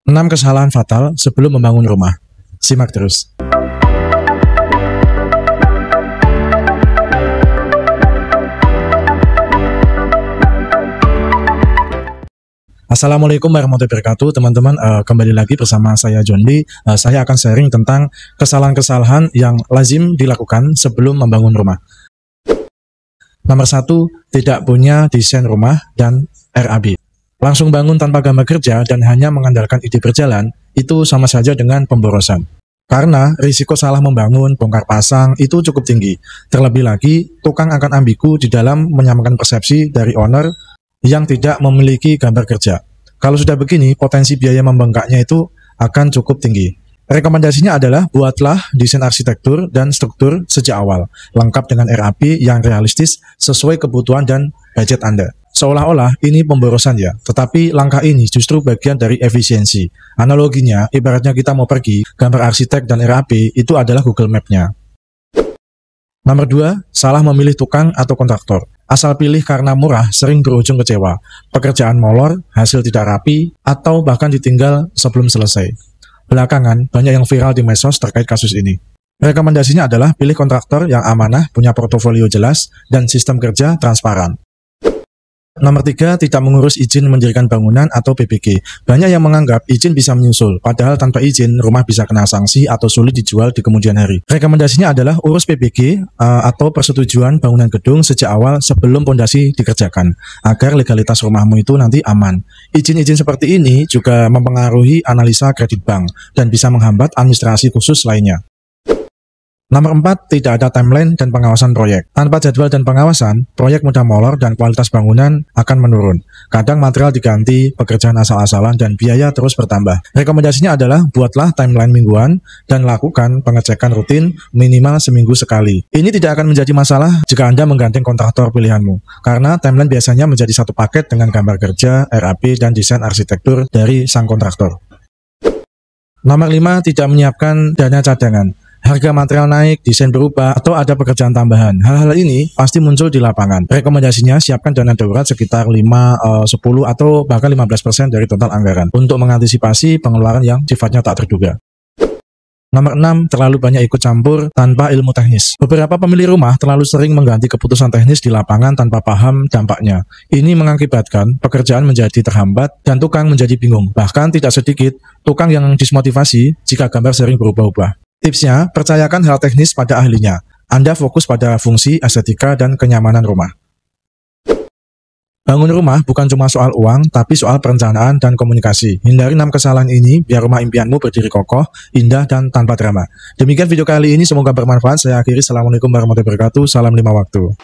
6 kesalahan fatal sebelum membangun rumah. Simak terus. Assalamualaikum warahmatullahi wabarakatuh, teman-teman. Kembali lagi bersama saya John Lee. Saya akan sharing tentang kesalahan-kesalahan yang lazim dilakukan sebelum membangun rumah. Nomor 1, tidak punya desain rumah dan RAB. Langsung bangun tanpa gambar kerja dan hanya mengandalkan ide berjalan, itu sama saja dengan pemborosan. Karena risiko salah membangun, bongkar pasang, itu cukup tinggi. Terlebih lagi, tukang akan ambigu di dalam menyamakan persepsi dari owner yang tidak memiliki gambar kerja. Kalau sudah begini, potensi biaya membengkaknya itu akan cukup tinggi. Rekomendasinya adalah buatlah desain arsitektur dan struktur sejak awal, lengkap dengan RAP yang realistis sesuai kebutuhan dan budget Anda. Seolah-olah ini pemborosan ya, tetapi langkah ini justru bagian dari efisiensi. Analoginya, ibaratnya kita mau pergi, gambar arsitek dan RAP itu adalah Google Map-nya. Nomor 2, salah memilih tukang atau kontraktor. Asal pilih karena murah sering berujung kecewa. Pekerjaan molor, hasil tidak rapi, atau bahkan ditinggal sebelum selesai. Belakangan, banyak yang viral di medsos terkait kasus ini. Rekomendasinya adalah pilih kontraktor yang amanah, punya portofolio jelas, dan sistem kerja transparan. Nomor 3, tidak mengurus izin mendirikan bangunan atau PPG. Banyak yang menganggap izin bisa menyusul, padahal tanpa izin rumah bisa kena sanksi atau sulit dijual di kemudian hari. Rekomendasinya adalah urus PPG atau persetujuan bangunan gedung sejak awal sebelum pondasi dikerjakan, agar legalitas rumahmu itu nanti aman. Izin-izin seperti ini juga mempengaruhi analisa kredit bank dan bisa menghambat administrasi khusus lainnya. Nomor 4, tidak ada timeline dan pengawasan proyek. Tanpa jadwal dan pengawasan, proyek mudah molor dan kualitas bangunan akan menurun. Kadang material diganti, pekerjaan asal-asalan, dan biaya terus bertambah. Rekomendasinya adalah buatlah timeline mingguan dan lakukan pengecekan rutin minimal seminggu sekali. Ini tidak akan menjadi masalah jika Anda menggandeng kontraktor pilihanmu, karena timeline biasanya menjadi satu paket dengan gambar kerja, RAP, dan desain arsitektur dari sang kontraktor. Nomor 5, tidak menyiapkan dana cadangan. Harga material naik, desain berubah, atau ada pekerjaan tambahan. Hal-hal ini pasti muncul di lapangan. Rekomendasinya siapkan dana darurat sekitar 5, 10, atau bahkan 15% dari total anggaran untuk mengantisipasi pengeluaran yang sifatnya tak terduga. Nomor 6, terlalu banyak ikut campur tanpa ilmu teknis. Beberapa pemilik rumah terlalu sering mengganti keputusan teknis di lapangan tanpa paham dampaknya. Ini mengakibatkan pekerjaan menjadi terhambat dan tukang menjadi bingung. Bahkan tidak sedikit tukang yang dismotivasi jika gambar sering berubah-ubah. Tipsnya, percayakan hal teknis pada ahlinya. Anda fokus pada fungsi, estetika, dan kenyamanan rumah. Bangun rumah bukan cuma soal uang, tapi soal perencanaan dan komunikasi. Hindari 6 kesalahan ini biar rumah impianmu berdiri kokoh, indah, dan tanpa drama. Demikian video kali ini, semoga bermanfaat. Saya akhiri. Assalamualaikum warahmatullahi wabarakatuh. Salam 5 waktu.